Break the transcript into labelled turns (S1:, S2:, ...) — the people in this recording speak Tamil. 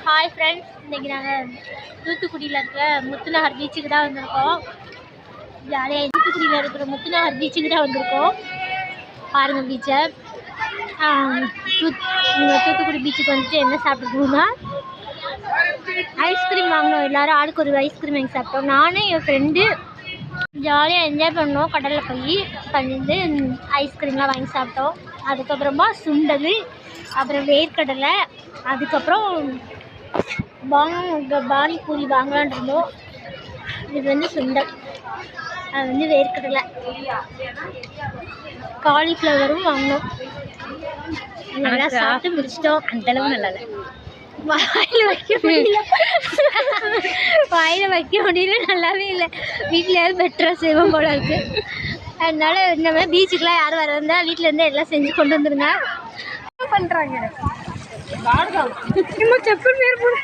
S1: ஹாய் ஃப்ரெண்ட்ஸ், இன்றைக்கி நாங்கள் தூத்துக்குடியில் இருக்கிற முத்துநகர் பீச்சுக்கு தான் வந்திருக்கோம். ஜாலியாக தூத்துக்குடியில் இருக்கிற முத்துநகர் பீச்சுக்கு தான் வந்திருக்கோம். பாருங்கள் பீச்சை. தூத்துக்குடி பீச்சுக்கு வந்துட்டு என்ன சாப்பிட்டுருக்கோம்னா ஐஸ்கிரீம் வாங்கினோம். எல்லோரும் ஆளுக்கு ஒரு ஐஸ்கிரீம் வாங்கி சாப்பிட்டோம். நானும் என் ஃப்ரெண்டு ஜாலியாக என்ஜாய் பண்ணோம். கடலில் போய் பண்ணிட்டு ஐஸ்கிரீம்லாம் வாங்கி சாப்பிட்டோம். அதுக்கப்புறமா சுண்டல், அப்புறம் வேர்க்கடலை, அதுக்கப்புறம் பானிபூரி வாங்கலான் இருந்தோம். இது வந்து சுண்டல், அது வந்து வேர்க்கடலை, காலிஃப்ளவரும் வாங்கினோம். நல்லா சாப்பிட்டு முடிச்சிட்டோம். அந்தளவு நல்லா இல்லை, வாயில் வைக்க முடியல, நல்லாவே இல்லை. வீட்டிலேயாவது பெட்டராக செய்வோம் போல இருக்குது. அதனால இந்த மாதிரி பீச்சுக்கெலாம் யாரும் வர இருந்தால் வீட்டிலேருந்து எல்லாம் செஞ்சு கொண்டு வந்துருங்க. பண்ணுறாங்க செப்பல் பேர் போட